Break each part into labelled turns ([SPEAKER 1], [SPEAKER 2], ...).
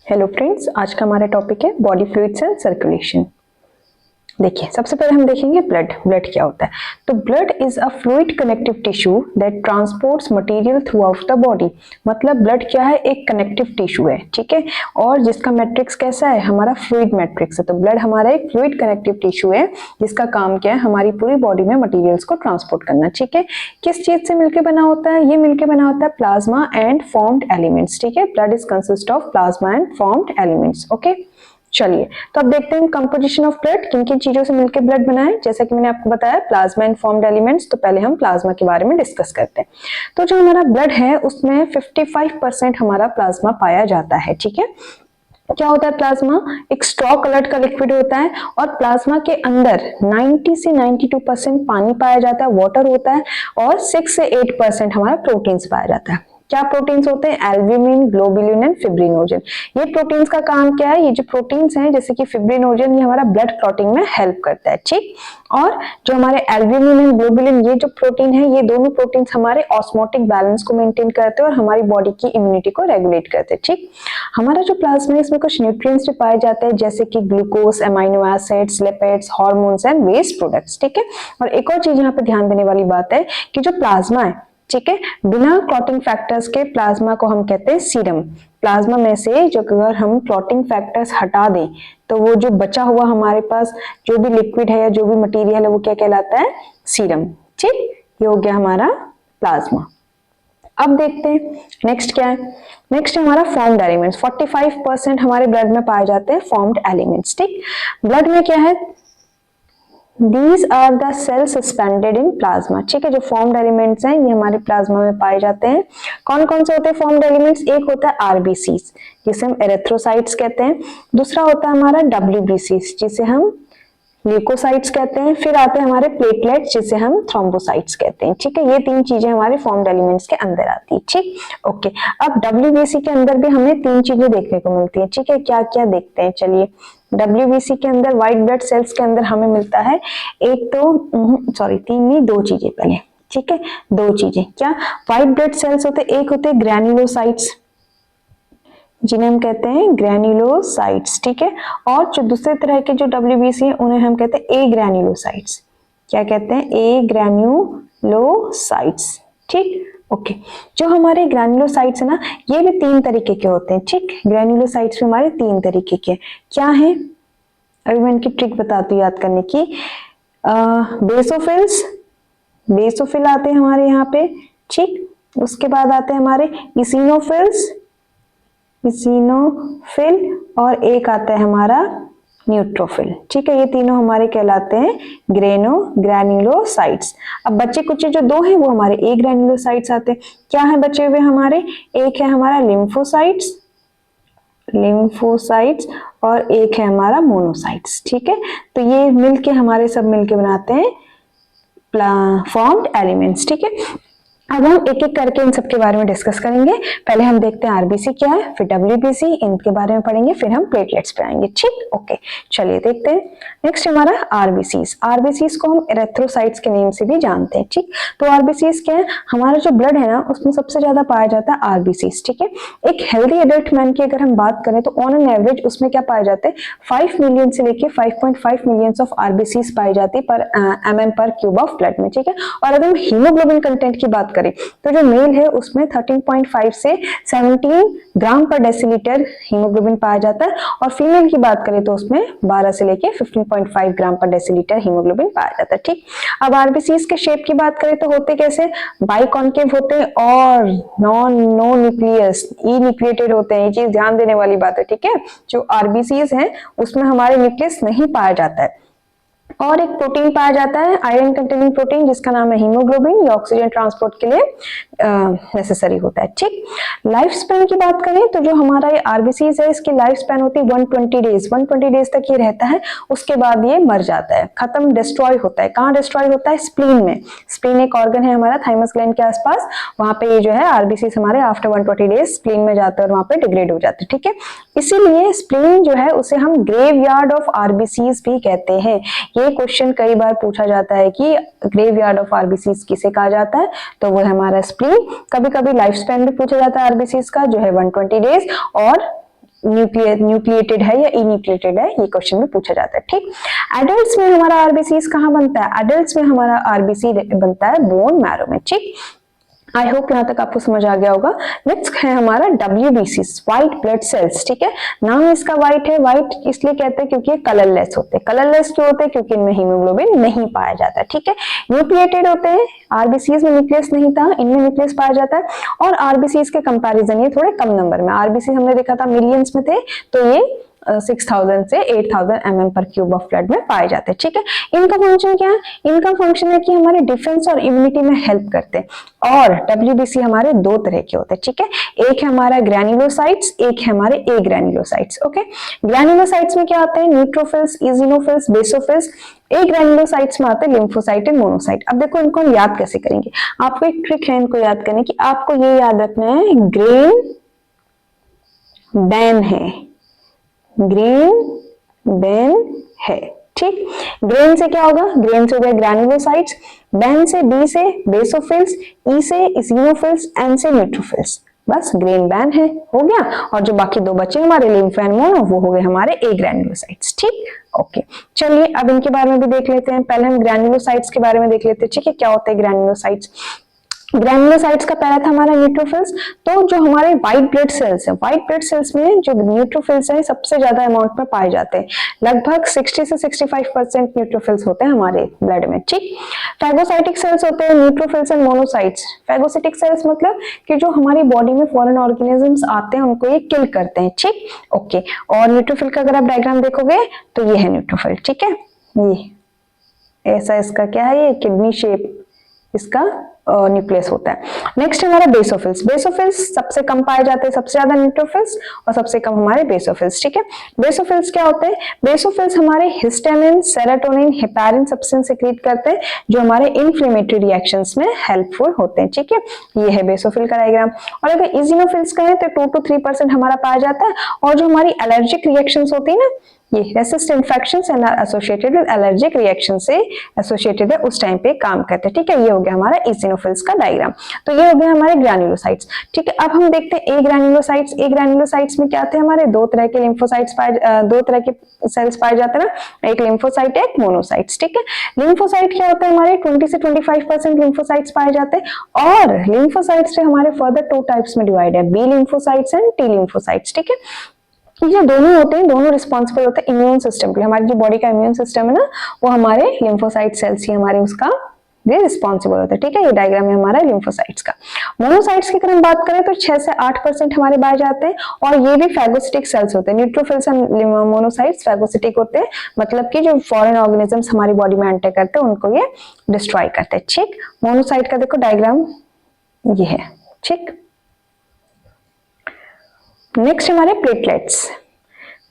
[SPEAKER 1] Hello friends, आज का हमारा टॉपिक है बॉडी फ्लूइड्स एंड सर्कुलेशन। देखिए, सबसे पहले हम देखेंगे ब्लड क्या होता है। तो blood is a fluid connective tissue that transports material through out the body. मतलब ब्लड क्या है? एक कनेक्टिव टिश्यू है, ठीक है, और जिसका मैट्रिक्स कैसा है? हमारा फ्लूइड मैट्रिक्स है। तो ब्लड हमारा एक फ्लूइड कनेक्टिव टिश्यू है जिसका काम क्या है? हमारी पूरी बॉडी में मटीरियल्स को ट्रांसपोर्ट करना, ठीक है। किस चीज से मिलकर बना होता है? ये मिलकर बना होता है प्लाज्मा एंड फॉर्म्ड एलिमेंट्स, ठीक है। Blood is consist of plasma and formed elements. Okay, चलिए तो अब देखते हैं कंपोजिशन ऑफ ब्लड, किन किन चीजों से मिलकर ब्लड बना है। जैसा कि मैंने आपको बताया प्लाज्मा एंड फॉर्म्ड एलिमेंट्स, तो पहले हम प्लाज्मा के बारे में डिस्कस करते हैं। तो जो हमारा ब्लड है उसमें 55% हमारा प्लाज्मा पाया जाता है, ठीक है। क्या होता है प्लाज्मा? एक स्ट्रॉ कलर्ड का लिक्विड होता है और प्लाज्मा के अंदर 90 से 92% पानी पाया जाता है, वाटर होता है, और 6 से 8% हमारा प्रोटीन्स पाया जाता है। क्या प्रोटीन्स होते हैं? Albumin, globulin and fibrinogen. ये प्रोटीन्स का काम क्या है? ये जो प्रोटीन्स हैं जैसे कि फिब्रिनोजन, ये हमारा ब्लड क्लॉटिंग में हेल्प करता है, ठीक। और जो हमारे एल्ब्यूमिन एंड ग्लोबुलिन, ये जो प्रोटीन है, ये दोनों प्रोटीन्स हमारे ऑस्मोटिक बैलेंस को मेंटेन करते हैं और हमारी बॉडी की इम्यूनिटी को रेगुलेट करते हैं, ठीक। हमारा जो प्लाज्मा है इसमें कुछ न्यूट्रिएंट्स भी पाए जाते हैं जैसे कि glucose, amino acids, lipids, hormones and waste products, ठीक है। और एक और चीज यहाँ पे ध्यान देने वाली बात है कि जो प्लाज्मा है, ठीक है, बिना क्लॉटिंग फैक्टर्स के प्लाज्मा को हम कहते हैं सीरम। प्लाज्मा में से जो अगर हम क्लॉटिंग फैक्टर्स हटा दें तो वो जो बचा हुआ हमारे पास जो भी लिक्विड है या जो भी मटेरियल है वो क्या कहलाता है? सीरम, ठीक। ये हो गया हमारा प्लाज्मा। अब देखते हैं नेक्स्ट क्या है। नेक्स्ट हमारा फॉर्म्ड एलिमेंट्स। 45% हमारे ब्लड में पाए जाते हैं फॉर्म्ड एलिमेंट्स, ठीक। ब्लड में क्या है? These are the cells suspended in plasma, ठीक है। जो फॉर्म्ड एलिमेंट्स हैं ये हमारे प्लाज्मा में पाए जाते हैं। कौन कौन से होते हैं फॉर्म्ड एलिमेंट्स? एक होता है आरबीसीज जिसे हम एरिथ्रोसाइट्स कहते हैं, दूसरा होता है हमारा डब्ल्यूबीसीज जिसे हम ल्यूकोसाइट्स कहते हैं, फिर आते हैं हमारे प्लेटलेट्स जिसे हम थ्रोम्बोसाइट्स कहते हैं, ठीक है। ये तीन चीजें हमारे फॉर्म्ड एलिमेंट्स के अंदर आती है, ठीक। ओके, अब डब्ल्यूबीसी के अंदर भी हमें तीन चीजें देखने को मिलती है, ठीक है। क्या क्या देखते हैं, चलिए। डब्ल्यूबीसी के अंदर व्हाइट ब्लड सेल्स के अंदर हमें मिलता है एक तो सॉरी तीन नहीं, दो चीजें पहले, ठीक है। दो चीजें क्या? व्हाइट ब्लड सेल्स होते, एक होते ग्रैन्युलोसाइट्स जिन्हें हम कहते हैं ग्रैन्युलोसाइट्स, ठीक है। और जो दूसरे तरह के जो डब्ल्यूबीसी हैं उन्हें हम कहते हैं ए ग्रैन्युलोसाइट्स। क्या कहते हैं? ए ग्रैन्युलोसाइट्स, ठीक। ओके, जो हमारे ग्रैन्युलोसाइट्स है ना, ये भी तीन तरीके के होते हैं, ठीक। ग्रैन्युलोसाइट्स भी हमारे तीन तरीके के क्या है? अभी मैं इनकी ट्रिक बताती हूँ याद करने की। बेसोफिल्स, बेसोफिल आते हैं हमारे यहाँ पे, ठीक। उसके बाद आते हैं हमारे इसिनोफिल्स, इसिनोफिल, और एक आता है हमारा न्यूट्रोफिल, ठीक है। ये तीनों हमारे कहलाते हैं ग्रैन्युलोसाइट्स। अब बच्चे कुछ जो दो हैं वो हमारे ए ग्रैन्युलोसाइट्स आते हैं। क्या है बचे हुए हमारे? एक है हमारा लिम्फोसाइट्स, लिम्फोसाइट्स, और एक है हमारा मोनोसाइट्स, ठीक है। तो ये मिलके हमारे सब मिलके बनाते हैं फॉर्म्ड एलिमेंट्स, ठीक है। अब हम एक एक करके इन सब के बारे में डिस्कस करेंगे। पहले हम देखते हैं आरबीसी क्या है, फिर डब्ल्यूबीसी, इनके बारे में पढ़ेंगे, फिर हम प्लेटलेट्स पे आएंगे, ठीक। ओके, चलिए देखते हैं। नेक्स्ट हमारा आरबीसीज। आरबीसीज को हम एरिथ्रोसाइट्स के नेम से भी जानते हैं, ठीक। तो आरबीसीज क्या है? हमारा जो ब्लड है ना उसमें सबसे ज्यादा पाया जाता है आरबीसीज, ठीक है। एक हेल्दी एडल्ट मैन की अगर हम बात करें तो ऑन एन एवरेज उसमें क्या पाए जाते हैं? 5 मिलियन से लेके 5.5 मिलियन ऑफ आरबीसीज पाई जाती है पर एमएम पर क्यूब ऑफ ब्लड में, ठीक है। और अगर हम हीमोग्लोबिन कंटेंट की बात करें तो जो मेल है उसमें 13.5 से 17 ग्राम पर डेसीलीटर हीमोग्लोबिन पाया जाता है, और फीमेल की बात करें तो उसमें 12 से लेके 15.5 ग्राम पर डेसीलीटर हीमोग्लोबिन पाया जाता है, ठीक। अब आरबीसीज के शेप की बात करें तो होते कैसे? बाइकॉन्केव होते हैं और नो न्यूक्लियस, ई न्यूक्लिएटेड होते हैं। ये चीज ध्यान देने वाली बात है, ठीक है। जो आरबीसीज हैं उसमें हमारे न्यूक्लियस नहीं पाया जाता है। और एक प्रोटीन पाया जाता है आयरन कंटेनिंग प्रोटीन जिसका नाम है हीमोग्लोबिन, ये ऑक्सीजन ट्रांसपोर्ट के लिए नेसेसरी होता है, ठीक। लाइफ स्पैन की बात करें तो जो हमारा ये आरबीसीज है इसकी लाइफ स्पैन होती है 120 डेज। 120 डेज तक ये रहता है, उसके बाद ये मर जाता है, खत्म, डिस्ट्रॉय होता है। कहाँ डिस्ट्रॉय होता है? स्प्लीन में। स्प्लीन एक ऑर्गन है हमारा थाइमस ग्लैंड के आसपास, वहां पे ये जो है आरबीसीज हमारे आफ्टर 120 डेज स्प्लीन में जाते हैं और वहां पे डिग्रेड हो जाते हैं, ठीक है। इसीलिए स्प्लीन जो है उसे हम ग्रेवयार्ड ऑफ आरबीसीज भी कहते हैं। ये क्वेश्चन कई बार पूछा जाता है कि ग्रेवयार्ड ऑफ आरबीसीज किसे कहा जाता है, तो वो है हमारा स्प्लीन। कभी कभी लाइफ स्पैन भी पूछा जाता है आरबीसीज का जो है 120 डेज, और न्यूक्लिएटेड है या इन्यूक्लिएटेड है, ये क्वेश्चन में पूछा जाता है। ठीक, एडल्ट्स में हमारा आरबीसी कहाँ बनता है? एडल्ट्स में हमारा आरबीसी बनता है बोन मैरो में। ठीक, आई होप यहाँ तक आपको समझ आ गया होगा। नेक्स्ट है हमारा WBC, व्हाइट ब्लड सेल्स। ठीक है, नाम इसका व्हाइट है, व्हाइट इसलिए कहते हैं क्योंकि ये कलरलेस होते हैं। कलरलेस क्यों होते हैं? क्योंकि इनमें हीमोग्लोबिन नहीं पाया जाता है। ठीक है, न्यूक्लिएटेड होते हैं, आरबीसीज में न्यूक्लियस नहीं था, इनमें न्यूक्लियस पाया जाता है। और आरबीसीज के कंपैरिजन ये थोड़े कम नंबर में, आरबीसी हमने देखा था मिलियंस में थे, तो ये 6000 से 8000 mm पर क्यूब ऑफ ब्लड में पाए जाते हैं। ठीक है, इनका फंक्शन क्या है? इनका फंक्शन है कि हमारे डिफेंस और इम्यूनिटी में हेल्प करते हैं। और WBC हमारे दो तरह के होते हैं। ठीक है, एक है हमारा ग्रैन्युलोसाइट्स, एक है हमारे ए ग्रैन्युलोसाइट्स। ओके, ग्रैन्युलोसाइट्स में क्या आते हैं? Neutrophils, eosinophils, basophils. Agranulocytes में आते हैं लिम्फोसाइट एंड मोनोसाइट। अब देखो इनको हम याद कैसे करेंगे। आपको एक ट्रिक है इनको याद करने की, आपको ये याद रखना है ग्रेन बैन है, ग्रेन बैन है। ठीक, ग्रेन से क्या होगा? ग्रेन से हो गया ग्रैन्युलोसाइट्स, बैन से बी से बेसोफिल्स, ई से इसिनोफिल्स, एन से न्यूट्रोफिल्स। बस ग्रेन बैन है, हो गया। और जो बाकी दो बचे हमारे लिम्फ एंड मोनो, वो हो गए हमारे ए ग्रैन्युलोसाइट्स। ठीक, ओके, चलिए अब इनके बारे में भी देख लेते हैं। पहले हम ग्रैन्युलोसाइट्स के बारे में देख लेते हैं। ठीक है, क्या होते हैं ग्रैन्युलोसाइट्स? ग्रैन्युलोसाइट्स का पहला था हमारा न्यूट्रोफिल्स। तो जो हमारे व्हाइट ब्लड सेल्स है, व्हाइट ब्लड सेल्स में जो न्यूट्रोफिल्स है सबसे ज्यादा अमाउंट में पाए जाते हैं। लगभग 60 से 65% न्यूट्रोफिल्स होते हैं हमारे ब्लड में। ठीक, फैगोसाइटिक सेल्स होते हैं neutrophils and monocytes. Phagocytic cells मतलब कि जो हमारी बॉडी में फॉरेन ऑर्गेनिजम्स आते हैं उनको ये किल करते हैं। ठीक, ओके, और न्यूट्रोफिल का अगर आप डायग्राम देखोगे तो ये है न्यूट्रोफिल। ठीक है, ये ऐसा इसका क्या है, ये किडनी शेप इसका न्यूक्लियस होता है। नेक्स्ट हमारा बेसोफिल्स। बेसोफिल्स सबसे कम पाए जाते हैं, सबसे ज्यादा न्यूट्रोफिल्स और सबसे कम हमारे बेसोफिल्स। ठीक है, बेसोफिल्स क्या होते हैं? बेसोफिल्स हमारे histamine, serotonin, heparin substance secrete करते हैं जो हमारे इन्फ्लेमेटरी रिएक्शंस में हेल्पफुल होते हैं। ठीक है, ये है बेसोफिल का डायग्राम। और अगर इजिनोफिल्स कहें तो 2 to 3% हमारा पाया जाता है। और जो हमारी एलर्जिक रिएक्शंस होती है ना, ये resist infections and are associated with allergic reaction से एसोसिएटेड है, उस टाइम पे काम करते हैं। ठीक है, ये हो गया हमारा इसिनोफिल्स का डायग्राम। तो ये हो गया हमारे ग्रैन्युलोसाइट्स। ठीक है, अब हम देखते हैं ए ग्रैन्युलोसाइट्स। ए ग्रैन्युलोसाइट्स में क्या थे हमारे? दो तरह के लिम्फोसाइट्स दो तरह के सेल्स पाए जाते हैं ना, एक लिम्फोसाइट, एक मोनोसाइट्स। ठीक है, लिम्फोसाइट क्या होता है? हमारे 20 से 25% लिम्फोसाइट्स पाए जाते हैं। और लिम्फोसाइट्स हमारे फर्दर 2 टाइप्स में डिवाइड है, B lymphocytes and T lymphocytes. ठीक है, ये दोनों होते हैं, दोनों रिस्पॉन्सिबल होते हैं इम्यून सिस्टम के लिए। हमारी जो बॉडी का इम्यून सिस्टम है ना, वो हमारे लिम्फोसाइट सेल्स ही हमारे उसका ये रिस्पॉन्सिबल होता है। ठीक है, ये डायग्राम है हमारा लिम्फोसाइट्स का। मोनोसाइट्स की अगर हम बात करें तो 6 से 8% हमारे पाए जाते हैं। और ये भी फैगोसिटिक सेल्स होते हैं। न्यूट्रोफिल्स एंड मोनोसाइट्स फैगोसिटिक होते हैं, मतलब कि जो फॉरेन ऑर्गेनिजम्स हमारी बॉडी में एंटर करते हैं उनको ये डिस्ट्रॉय करते हैं। ठीक, मोनोसाइट का देखो डायग्राम ये है। ठीक, नेक्स्ट हमारे प्लेटलेट्स।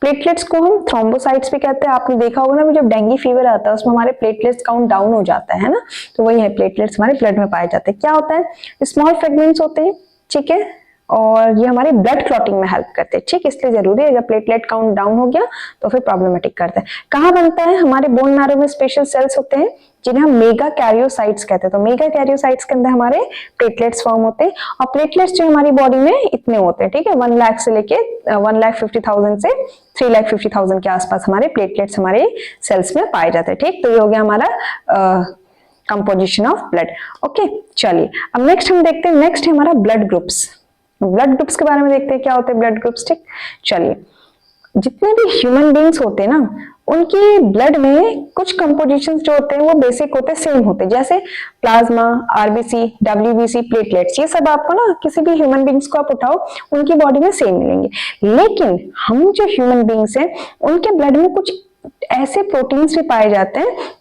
[SPEAKER 1] प्लेटलेट्स को हम थ्रोम्बोसाइट्स भी कहते हैं। आपने देखा होगा ना, जब डेंगू फीवर आता है उसमें हमारे प्लेटलेट्स काउंट डाउन हो जाता है ना, तो वही है, प्लेटलेट्स हमारे ब्लड में पाए जाते हैं। क्या होता है? स्मॉल फ्रेगमेंट्स होते हैं। ठीक है, और ये हमारे ब्लड क्लॉटिंग में हेल्प करते हैं। ठीक, इसलिए जरूरी है, जब प्लेटलेट काउंट डाउन हो गया तो फिर प्रॉब्लमेटिक करता है। कहाँ बनता है? हमारे बोन मैरो में स्पेशल सेल्स होते हैं जिन्हें हम मेगा कैरियोसाइट्स कहते हैं। तो मेगा कैरियोसाइट्स के अंदर हमारे प्लेटलेट्स फॉर्म होते हैं। और प्लेटलेट्स जो हमारी बॉडी में इतने होते हैं। ठीक है, 1 लाख से लेके 1,50,000 से 3,50,000 के आसपास हमारे प्लेटलेट्स हमारे सेल्स में पाए जाते हैं। ठीक, तो ये हो गया हमारा कंपोजिशन ऑफ ब्लड। ओके, चलिए अब नेक्स्ट हम देखते हैं, नेक्स्ट है हमारा ब्लड ग्रुप्स। ब्लड ग्रुप्स के बारे में देखते हैं क्या होते हैं ब्लड ग्रुप्स। ठीक, चलिए जितने भी ह्यूमन बींग्स होते हैं ना, उनके ब्लड में कुछ कंपोजिशंस जो होते हैं वो बेसिक होते हैं, सेम होते हैं। जैसे प्लाज्मा, आरबीसी, डब्ल्यूबीसी, प्लेटलेट्स, ये सब आपको ना किसी भी ह्यूमन बींग्स को आप उठाओ उनकी बॉडी में सेम मिलेंगे। लेकिन हम जो ह्यूमन बींग्स हैं उनके ब्लड में कुछ ऐसे प्रोटीन्स भी पाए जाते हैं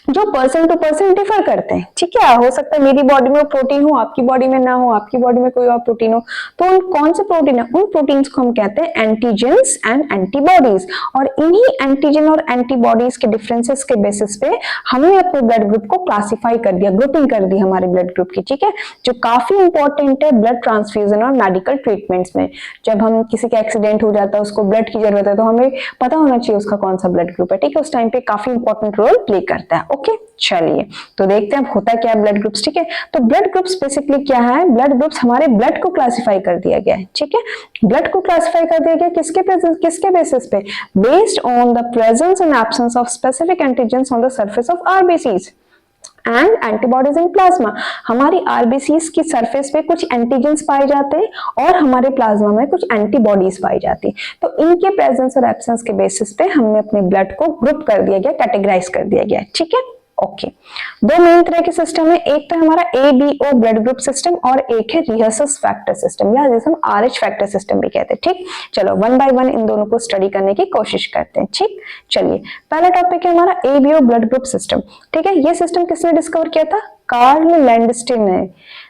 [SPEAKER 1] जो पर्सन टू पर्सन डिफर करते हैं। ठीक है, हो सकता है मेरी बॉडी में प्रोटीन हो, आपकी बॉडी में ना हो, आपकी बॉडी में कोई और प्रोटीन हो। तो उन कौन से प्रोटीन है? उन प्रोटीन्स को हम कहते हैं एंटीजेंस एंड एंटीबॉडीज। और इन्हीं एंटीजन और एंटीबॉडीज के डिफरेंसेस के बेसिस पे हमने अपने ब्लड ग्रुप को क्लासिफाई कर दिया, ग्रुपिंग कर दी हमारे ब्लड ग्रुप की। ठीक है, जो काफी इंपॉर्टेंट है ब्लड ट्रांसफ्यूजन और मेडिकल ट्रीटमेंट्स में। जब हम किसी का एक्सीडेंट हो जाता है, उसको ब्लड की जरूरत है, तो हमें पता होना चाहिए उसका कौन सा ब्लड ग्रुप है। ठीक है, उस टाइम पे काफी इंपॉर्टेंट रोल प्ले करता है। ओके चलिए तो देखते हैं अब होता क्या है ब्लड ग्रुप्स। ठीक है, तो ब्लड ग्रुप्स बेसिकली क्या है, ब्लड ग्रुप्स हमारे ब्लड को क्लासिफाई कर दिया गया है। ठीक है, ब्लड को क्लासिफाई कर दिया गया किसके बेसिस पे, based on the presence and absence of specific antigens on the surface of RBCs and antibodies in plasma. हमारी आरबीसीज की सरफेस पे कुछ एंटीजेंस पाए जाते हैं और हमारे प्लाज्मा में कुछ एंटीबॉडीज पाई जाती है। तो इनके प्रेजेंस और एब्सेंस के बेसिस पे हमने अपने ब्लड को ग्रुप कर दिया गया, कैटेगराइज कर दिया गया। ठीक है, ओके दो मेन तरह के सिस्टम है, एक तो हमारा ABO ब्लड ग्रुप सिस्टम और एक है रिहर्सस फैक्टर सिस्टम या जिसे हम RH फैक्टर सिस्टम भी कहते हैं। ठीक, चलो वन बाय वन इन दोनों को स्टडी करने की कोशिश करते हैं। ठीक, चलिए पहला टॉपिक है हमारा ABO ब्लड ग्रुप सिस्टम। ठीक है, ये सिस्टम किसने डिस्कवर किया था, कार्ल लैंडस्टीन ने।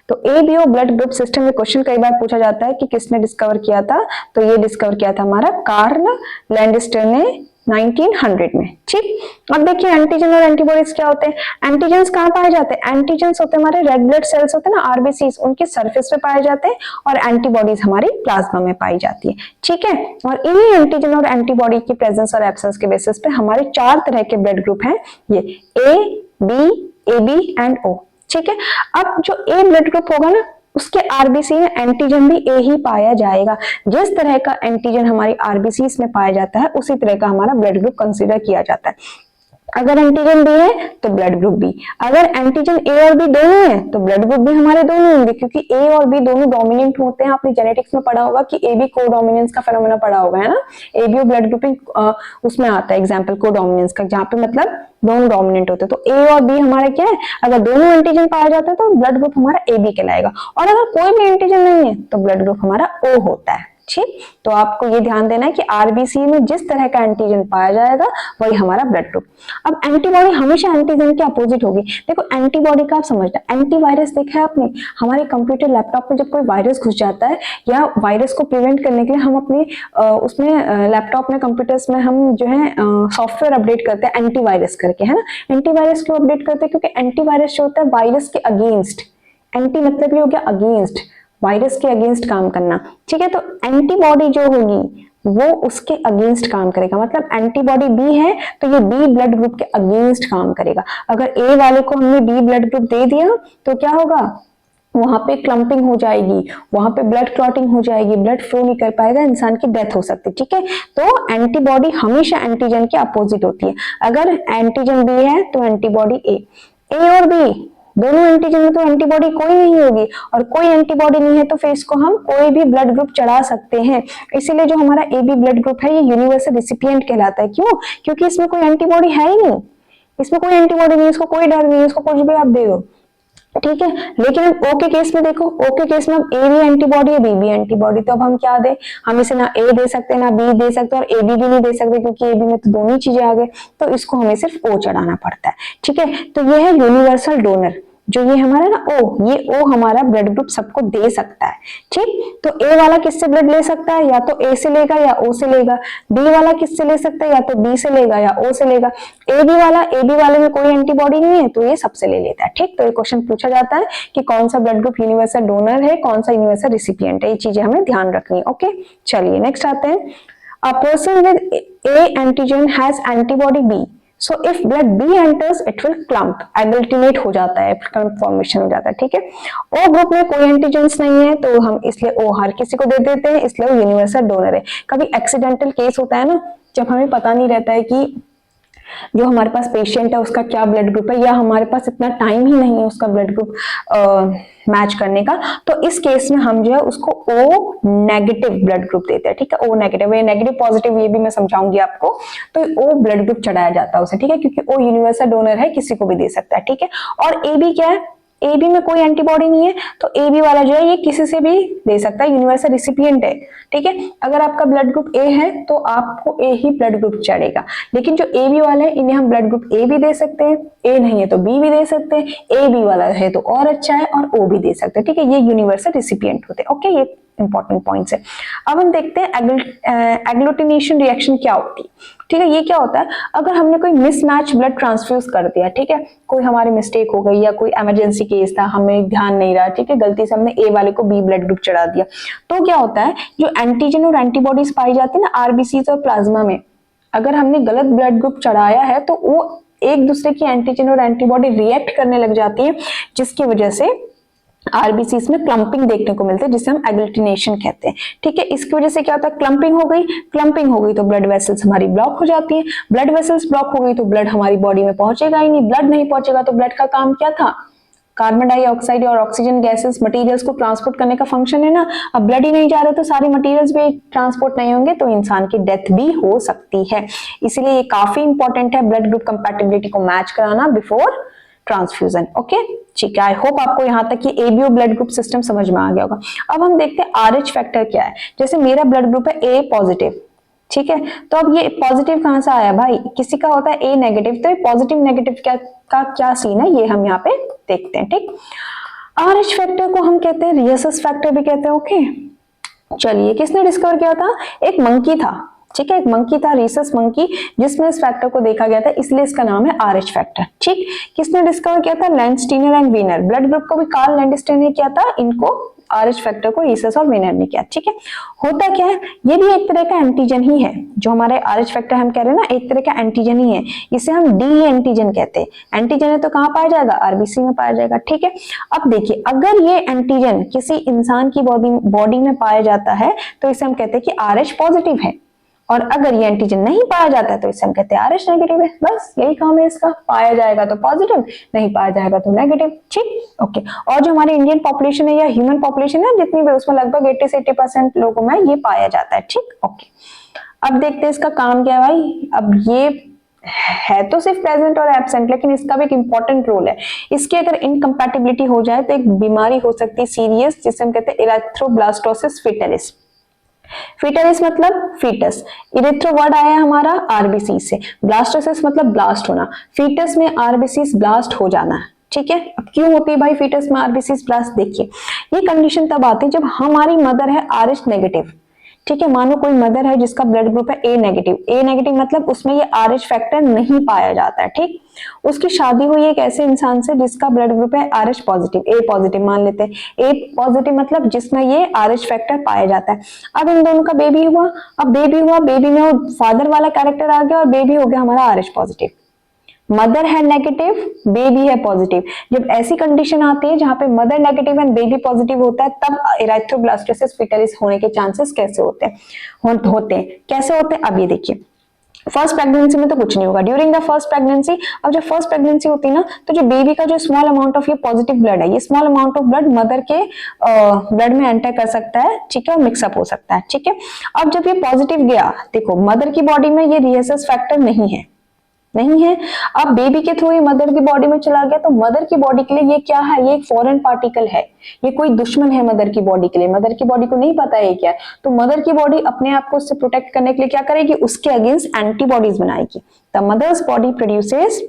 [SPEAKER 1] तो ABO ब्लड ग्रुप सिस्टम में क्वेश्चन कई बार पूछा जाता है कि किसने डिस्कवर किया था, तो ये डिस्कवर किया था हमारा कार्ल लैंडस्टीन ने 1900 में। ठीक, अब देखिए एंटीजन और एंटीबॉडीज क्या होते हैं। एंटीजेंस कहाँ पाए जाते हैं, एंटीजेंस होते हैं हमारे रेड ब्लड सेल्स होते हैं ना आरबीसीज, उनके सरफेस पे पाए जाते हैं और एंटीबॉडीज हमारी प्लाज्मा में पाई जाती है। ठीक है, और इन्हीं एंटीजन और एंटीबॉडी की प्रेजेंस और एब्सेंस के बेसिस पे हमारे 4 तरह के ब्लड ग्रुप हैं, ये A, B, AB and O। ठीक है, अब जो A ब्लड ग्रुप होगा ना उसके आरबीसी में एंटीजन भी ए ही पाया जाएगा। जिस तरह का एंटीजन हमारी आरबीसी में पाया जाता है उसी तरह का हमारा ब्लड ग्रुप कंसीडर किया जाता है। अगर एंटीजन बी है तो ब्लड ग्रुप बी, अगर एंटीजन ए और बी दोनों है तो ब्लड ग्रुप भी हमारे दोनों होंगे, क्योंकि ए और बी दोनों डोमिनेंट होते हैं। आपने जेनेटिक्स में पढ़ा होगा कि ए बी को डोमिनेंस का फेनोमेना पढ़ा होगा, है ना। एबीओ ब्लड ग्रुपिंग उसमें आता है एग्जांपल को डोमिनेंस का, जहां पे मतलब दोनों डोमिनेंट होते हैं। तो ए और बी हमारा क्या है, अगर दोनों एंटीजन पाया जाता है तो ब्लड ग्रुप हमारा ए बी कहलाएगा, और अगर कोई भी एंटीजन नहीं है तो ब्लड ग्रुप हमारा ओ होता है। ठीक, तो आपको ये ध्यान देना है कि आरबीसी में जिस तरह का एंटीजन पाया जाएगा वही हमारा ब्लड ग्रुप। अब एंटीबॉडी हमेशा एंटीजन के अपोजिट होगी। देखो एंटीबॉडी का आप समझना, एंटीवायरस देखा है आपने, हमारे कंप्यूटर लैपटॉप में जब कोई वायरस घुस जाता है या वायरस को प्रिवेंट करने के लिए हम अपने उसमें लैपटॉप में कंप्यूटर्स में हम जो है सॉफ्टवेयर अपडेट करते हैं एंटीवायरस करके, है ना। एंटीवायरस क्यों अपडेट करते हैं, क्योंकि एंटीवायरस जो होता है वायरस के अगेंस्ट, एंटी मतलब ये हो गया अगेंस्ट, वायरस के अगेंस्ट काम करना। ठीक है, तो एंटीबॉडी जो होगी वो उसके अगेंस्ट काम करेगा, मतलब एंटीबॉडी बी है तो ये बी ब्लड ग्रुप के अगेंस्ट काम करेगा। अगर ए वाले को हमने बी ब्लड ग्रुप दे दिया तो क्या होगा, वहां पे क्लम्पिंग हो जाएगी, वहां पे ब्लड क्लॉटिंग हो जाएगी, ब्लड फ्लो नहीं कर पाएगा, इंसान की डेथ हो सकती है। ठीक है, तो एंटीबॉडी हमेशा एंटीजन के अपोजिट होती है। अगर एंटीजन बी है तो एंटीबॉडी ए, ए और बी दोनों एंटीजन में तो एंटीबॉडी कोई नहीं होगी, और कोई एंटीबॉडी नहीं है तो फिर इसको हम कोई भी ब्लड ग्रुप चढ़ा सकते हैं। इसीलिए जो हमारा ए बी ब्लड ग्रुप है ये यूनिवर्सल रिसिपिएंट कहलाता है। क्यों, क्योंकि इसमें कोई एंटीबॉडी है ही नहीं, इसमें कोई एंटीबॉडी नहीं, इसको कोई डर नहीं है, इसको कुछ भी आप दे दो। ठीक है, लेकिन अब ओ के केस में देखो, ओ के केस में अब ए भी एंटीबॉडी है बी भी एंटीबॉडी, तो अब हम क्या दे, हम इसे ना ए दे सकते ना बी दे सकते और ए बी भी नहीं दे सकते, क्योंकि ए बी में तो दोनों चीजें आ गई, तो इसको हमें सिर्फ ओ चढ़ाना पड़ता है। ठीक है, तो ये है यूनिवर्सल डोनर, जो ये हमारा ना ओ, ये ओ हमारा ब्लड ग्रुप सबको दे सकता है। ठीक, तो ए वाला किससे ब्लड ले सकता है, या तो ए से लेगा या ओ से लेगा। बी वाला किससे ले सकता है, या तो बी से लेगा या ओ से लेगा। ए बी वाले में कोई एंटीबॉडी नहीं है तो ये सबसे ले लेता है। ठीक, तो ये क्वेश्चन पूछा जाता है कि कौन सा ब्लड ग्रुप यूनिवर्सल डोनर है, कौन सा यूनिवर्सल रिसिपिएंट है, ये चीजें हमें ध्यान रखनी है। ओके, चलिए नेक्स्ट आते हैं। A person with A antigen has antibody B. So if blood B enters, it will clump, agglutinate हो जाता है, clump formation हो जाता है। ठीक है, O ग्रुप में कोई एंटीजेंस नहीं है तो हम इसलिए O हर किसी को दे देते हैं, इसलिए वो यूनिवर्सल डोनर है। कभी एक्सीडेंटल केस होता है ना, जब हमें पता नहीं रहता है कि जो हमारे पास पेशेंट है उसका क्या ब्लड ग्रुप है, या हमारे पास इतना टाइम ही नहीं है उसका ब्लड ग्रुप मैच करने का, तो इस केस में हम जो है उसको ओ नेगेटिव ब्लड ग्रुप देते हैं। ठीक है, ओ नेगेटिव, ये नेगेटिव पॉजिटिव ये भी मैं समझाऊंगी आपको। तो ओ ब्लड ग्रुप चढ़ाया जाता है उसे। ठीक है, क्योंकि ओ यूनिवर्सल डोनर है, किसी को भी दे सकता है। ठीक है, और ए बी क्या है, ए बी में कोई एंटीबॉडी नहीं है तो ए बी वाला जो है ये किसी से भी दे सकता है, यूनिवर्सल रिसिपिएंट है। ठीक है, अगर आपका ब्लड ग्रुप ए है तो आपको ए ही ब्लड ग्रुप चढ़ेगा, लेकिन जो ए बी वाले हैं इन्हें हम ब्लड ग्रुप ए भी दे सकते हैं, ए नहीं है तो बी भी दे सकते हैं, ए बी वाला है तो और अच्छा है, और ओ भी दे सकते हैं। ठीक है, ये यूनिवर्सल रिसिपिएंट होते हैं। ओके, ये इंपॉर्टेंट पॉइंट्स है। अब हम देखते हैं एग्लूटिनेशन रिएक्शन क्या होती है। ठीक है, ये क्या होता है, अगर हमने कोई मिसमैच ब्लड ट्रांसफ्यूज कर दिया, ठीक है, कोई हमारी मिस्टेक हो गई या कोई इमरजेंसी केस था, हमें ध्यान नहीं रहा, ठीक है, गलती से हमने ए वाले को बी ब्लड ग्रुप चढ़ा दिया, तो क्या होता है, जो एंटीजन और एंटीबॉडीज पाई जाती है ना आरबीसी और प्लाज्मा में, अगर हमने गलत ब्लड ग्रुप चढ़ाया है तो वो एक दूसरे की एंटीजन और एंटीबॉडी रिएक्ट करने लग जाती है, जिसकी वजह से आरबीसीज में क्लम्पिंग देखने को मिलते हैं, जिसे हम एग्लूटिनेशन कहते हैं। ठीक है, इसकी वजह से क्या होता है, क्लम्पिंग हो गई तो ब्लड वेसल्स हमारी ब्लॉक हो जाती है, ब्लड वेसल्स ब्लॉक हो गई तो ब्लड हमारी बॉडी में पहुंचेगा ही नहीं, ब्लड नहीं पहुंचेगा तो ब्लड का काम क्या था, कार्बन डाइऑक्साइड और ऑक्सीजन गैसेस मटेरियल्स को ट्रांसपोर्ट करने का फंक्शन है ना। अब ब्लड ही नहीं जा रहा तो सारे मटेरियल्स भी ट्रांसपोर्ट नहीं होंगे तो इंसान की डेथ भी हो सकती है। इसीलिए ये काफी इंपॉर्टेंट है ब्लड ग्रुप कंपैटिबिलिटी को मैच कराना बिफोर ट्रांसफ्यूजन। ओके, ठीक है, आई होप आपको यहाँ तक ये एबीओ ब्लड ग्रुप सिस्टम समझ में आ गया होगा। अब हम देखते हैं आरएच फैक्टर क्या है। जैसे मेरा ब्लड ग्रुप है ए पॉजिटिव, ठीक है, तो अब ये पॉजिटिव कहां से आया भाई, किसी का होता है ए नेगेटिव, तो ये पॉजिटिव नेगेटिव क्या सीन है ये हम यहाँ पे देखते हैं। ठीक, आरएच फैक्टर को हम कहते हैं रिहेसस फैक्टर भी कहते हैं। ओके, चलिए, किसने डिस्कवर किया था, एक मंकी था। ठीक है, एक मंकी था, रीसस मंकी, जिसमें इस फैक्टर को देखा गया था, इसलिए इसका नाम है आरएच फैक्टर। ठीक, किसने डिस्कवर किया था, Landsteiner and Wiener. Blood group को भी कार्ल लैंडस्टीनर ने किया था, इनको आरएच फैक्टर को रीसस और वीनर ने किया। ठीक है, होता क्या है, ये भी एक तरह का एंटीजन ही है, जो हमारे आरएच फैक्टर हम कह रहे हैं ना, एक तरह का एंटीजन ही है, इसे हम डी एंटीजन कहते हैं। एंटीजन है तो कहां पाया जाएगा, आरबीसी में पाया जाएगा। ठीक है, अब देखिए, अगर ये एंटीजन किसी इंसान की बॉडी में पाया जाता है तो इसे हम कहते हैं कि आरएच पॉजिटिव है, और अगर ये एंटीजन नहीं पाया जाता है तो इसे हम कहते हैं आरएच नेगेटिव है। बस यही काम है इसका, पाया जाएगा तो पॉजिटिव, नहीं पाया जाएगा तो नेगेटिव। ठीक, ओके। और जो हमारी इंडियन पॉपुलेशन है या ह्यूमन पॉपुलेशन है जितनी भी, उसमें लगभग 80 से 80% लोगों में ये पाया जाता है। ठीक, ओके। अब देखते हैं इसका काम क्या है भाई। अब ये है तो सिर्फ प्रेजेंट और एब्सेंट, लेकिन इसका भी एक इंपॉर्टेंट रोल है। इसकी अगर इनकम्पैटिबिलिटी हो जाए तो एक बीमारी हो सकती है सीरियस, जिसे हम कहते हैं इरेथ्रोब्लास्टोसिस फिटलिस। फिटलिस मतलब फीटस, इरेथ्रो वर्ड आया हमारा आरबीसी से, ब्लास्टोसिस मतलब ब्लास्ट होना, फीटस में आरबीसी ब्लास्ट हो जाना। ठीक है, अब क्यों होती है भाई फीटस में आरबीसी ब्लास्ट, देखिए ये कंडीशन तब आती है जब हमारी मदर है आरएच नेगेटिव। ठीक है, मानो कोई मदर है जिसका ब्लड ग्रुप है ए नेगेटिव, ए नेगेटिव मतलब उसमें ये आरएच फैक्टर नहीं पाया जाता है। ठीक, उसकी शादी हुई एक ऐसे इंसान से जिसका ब्लड ग्रुप है आरएच पॉजिटिव, ए पॉजिटिव मान लेते हैं, ए पॉजिटिव मतलब जिसमें ये आरएच फैक्टर पाया जाता है। अब इन दोनों का बेबी हुआ, अब बेबी हुआ, बेबी में फादर वाला कैरेक्टर आ गया और बेबी हो गया हमारा आरएच पॉजिटिव। मदर है नेगेटिव, बेबी है पॉजिटिव। जब ऐसी कंडीशन आती है जहां पे mother negative and baby positive होता है, तब इरेथ्रोब्लास्टोसिस फिटलिस होने के चांसेस कैसे होते हैं, कैसे होते हैं। अब ये देखिए, फर्स्ट प्रेगनेंसी में तो कुछ नहीं होगा, ड्यूरिंग द फर्स्ट प्रेगनेंसी। अब जब फर्स्ट प्रेगनेंसी होती है ना, तो जो बेबी का जो स्मॉल अमाउंट ऑफ ये पॉजिटिव ब्लड है, ये small amount of blood mother के ब्लड में एंटर कर सकता है। ठीक है, और मिक्सअप हो सकता है। ठीक है, अब जब ये पॉजिटिव गया, देखो मदर की बॉडी में ये रिहेसस फैक्टर नहीं है। अब बेबी के थ्रू ये मदर की बॉडी में चला गया, तो मदर की बॉडी के लिए ये क्या है, ये एक फॉरेन पार्टिकल है, ये कोई दुश्मन है मदर की बॉडी के लिए। मदर की बॉडी को नहीं पता है ये क्या है, तो मदर की बॉडी अपने आप को उससे प्रोटेक्ट करने के लिए क्या करेगी, उसके अगेंस्ट एंटीबॉडीज बनाएगी। The mother's body produces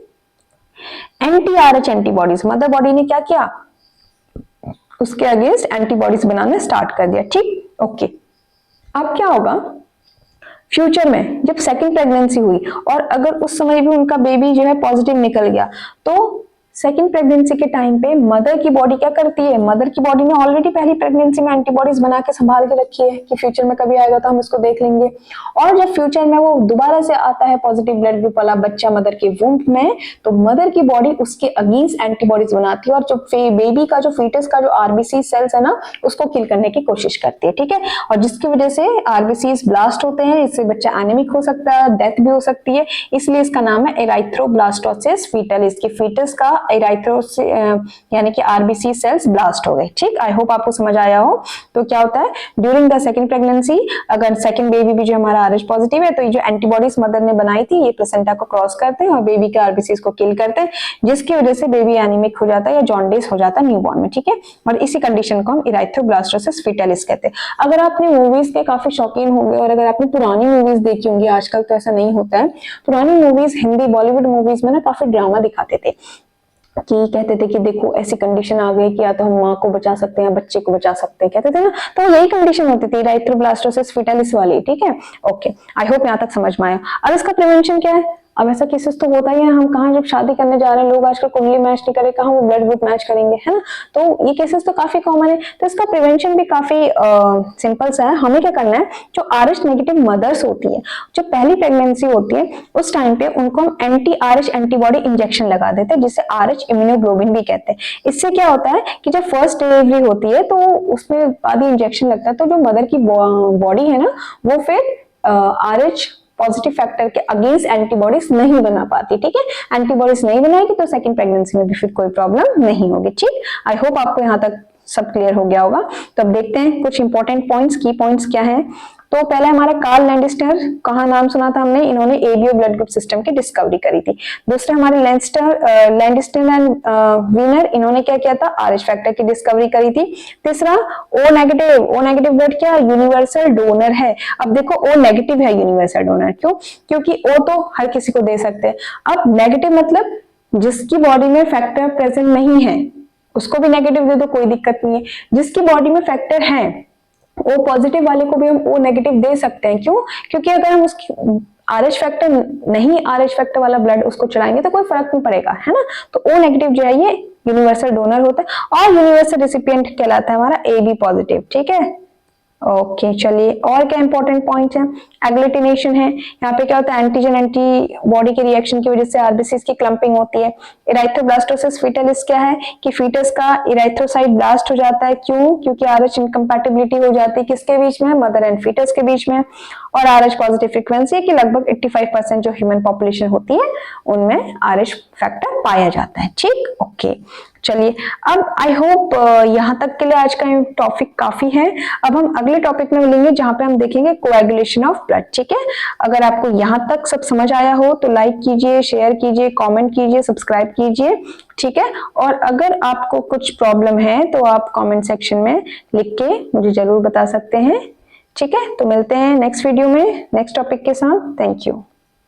[SPEAKER 1] anti Rh antibodies. Mother body ने क्या किया, उसके अगेंस्ट एंटीबॉडीज बनाना स्टार्ट कर दिया। ठीक, ओके। अब क्या होगा फ्यूचर में, जब सेकंड प्रेगनेंसी हुई और अगर उस समय भी उनका बेबी जो है पॉजिटिव निकल गया, तो सेकंड प्रेगनेंसी के टाइम पे मदर की बॉडी क्या करती है, मदर की बॉडी ने ऑलरेडी पहली प्रेगनेंसी में एंटीबॉडीज बना के संभाल के रखी है कि फ्यूचर में कभी आएगा तो हम इसको देख लेंगे। और जब फ्यूचर में वो दोबारा से आता है पॉजिटिव ब्लड ग्रुप वाला बच्चा मदर के वूम्ब में, तो मदर की बॉडी उसके अगेंस्ट एंटीबॉडीज बनाती है और जो बेबी का जो फीटस का जो आरबीसी सेल्स है ना, उसको किल करने की कोशिश करती है। ठीक है, और जिसकी वजह से आरबीसी ब्लास्ट होते हैं, इससे बच्चा एनीमिक हो सकता है, डेथ भी हो सकती है। इसलिए इसका नाम है इरेथ्रोब्लास्टोसिस फिटलिस, इसके फीटस का यानी कि आरबीसी सेल्स ब्लास्ट हो गए। ठीक, आई होप आपको समझ आया हो। तो क्या होता है, ड्यूरिंग द सेकंड प्रेगनेंसी अगर सेकंड बेबी भी जो हमारा आरएच पॉजिटिव है, तो ये जो एंटीबॉडीज मदर ने बनाई थी ये प्लेसेंटा को क्रॉस करते हैं और बेबी के आरबीसी को किल करते हैं, जिसकी वजह से बेबी एनीमिक हो जाता है या जॉन्डिस हो जाता है न्यूबॉर्न में। ठीक है, और इसी कंडीशन को हम इरेथ्रोब्लास्टोसिस फिटलिस कहते हैं। अगर आपने मूवीज के काफी शौकीन होंगे और अगर आपने पुरानी मूवीज देखी होंगी, आजकल तो ऐसा नहीं होता है, पुरानी मूवीज हिंदी बॉलीवुड मूवीज में ना काफी ड्रामा दिखाते थे कि कहते थे कि देखो ऐसी कंडीशन आ गई कि या तो हम माँ को बचा सकते हैं, बच्चे को बचा सकते हैं, कहते थे ना, तो यही कंडीशन होती थी इरेथ्रोब्लास्टोसिस फिटलिस वाली। ठीक है, ओके, आई होप यहाँ तक समझ में आया। अब इसका प्रिवेंशन क्या है, अब ऐसा केसेस तो होता ही है, हम कहाँ जब शादी करने जा रहे हैं, लोग आजकल कुंडली मैच नहीं करे, कहाँ वो ब्लड ग्रुप मैच करेंगे, है ना। तो ये केसेस तो काफी कॉमन है। तो इसका प्रिवेंशन भी काफी सिंपल सा है। हमें क्या करना है, जो RH नेगेटिव मदर्स होती है, जो पहली प्रेगनेंसी होती है, उस टाइम पे उनको हम anti-RH एंटीबॉडी इंजेक्शन लगा देते हैं, जिसे RH इम्यूनोग्लोबिन भी कहते हैं। इससे क्या होता है कि जब फर्स्ट डिलीवरी होती है तो उसमें आदि इंजेक्शन लगता है, तो जो मदर की बॉडी है ना, वो फिर RH पॉजिटिव फैक्टर के अगेंस्ट एंटीबॉडीज नहीं बना पाती। ठीक है, एंटीबॉडीज नहीं बनाएगी तो सेकंड प्रेगनेंसी में भी फिर कोई प्रॉब्लम नहीं होगी। ठीक, आई होप आपको यहाँ तक सब क्लियर हो गया होगा। तो अब देखते हैं कुछ इंपॉर्टेंट पॉइंट्स, की पॉइंट्स क्या है। तो पहले हमारा कार्ल लैंडस्टर, कहाँ नाम सुना था हमने, इन्होंने एबीओ ब्लड ग्रुप सिस्टम की डिस्कवरी करी थी। दूसरा हमारे लैंडस्टर एंड वीनर, इन्होंने क्या किया था, RH फैक्टर की डिस्कवरी करी थी। तीसरा ओ नेगेटिव ब्लड क्या, यूनिवर्सल डोनर है। अब देखो O नेगेटिव है यूनिवर्सल डोनर, क्यों, क्योंकि O तो हर किसी को दे सकते हैं। अब नेगेटिव मतलब जिसकी बॉडी में फैक्टर प्रेजेंट नहीं है उसको भी नेगेटिव दे दो, कोई दिक्कत नहीं है। जिसकी बॉडी में फैक्टर है, O पॉजिटिव वाले को भी हम O नेगेटिव दे सकते हैं। क्यों, क्योंकि अगर हम उसकी RH फैक्टर नहीं, RH फैक्टर वाला ब्लड उसको चढ़ाएंगे तो कोई फर्क नहीं पड़ेगा, है ना। तो O नेगेटिव जो है ये यूनिवर्सल डोनर होता है, और यूनिवर्सल रेसिपिएंट कहलाता है हमारा AB पॉजिटिव। ठीक है, ओके चलिए, और क्या इंपॉर्टेंट पॉइंट्स हैं, एग्लूटिनेशन है। यहाँ पे क्या होता है, एंटीजन एंटीबॉडी के रिएक्शन की वजह से आरबीसीज की क्लंपिंग होती है। इराइथ्रोब्लास्टोसिस फीटलिस क्या है कि फीटस का इराइथ्रोसाइट ब्लास्ट हो जाता है। क्यों, क्योंकि RH इनकम्पैटिबिलिटी हो जाती है, किसके बीच में, मदर एंड फीटस के बीच में। और RH पॉजिटिव फ्रीक्वेंसी है कि लगभग 85% जो ह्यूमन पॉपुलेशन होती है उनमें RH फैक्टर पाया जाता है। ठीक, ओके चलिए, अब आई होप यहाँ तक के लिए आज का टॉपिक काफी है। अब हम अगले टॉपिक में मिलेंगे जहां पे हम देखेंगे कोएगुलेशन ऑफ ब्लड। ठीक है, अगर आपको यहाँ तक सब समझ आया हो तो लाइक कीजिए, शेयर कीजिए, कमेंट कीजिए, सब्सक्राइब कीजिए। ठीक है, और अगर आपको कुछ प्रॉब्लम है तो आप कमेंट सेक्शन में लिख के मुझे जरूर बता सकते हैं। ठीक है, तो मिलते हैं नेक्स्ट वीडियो में नेक्स्ट टॉपिक के साथ। Thank you.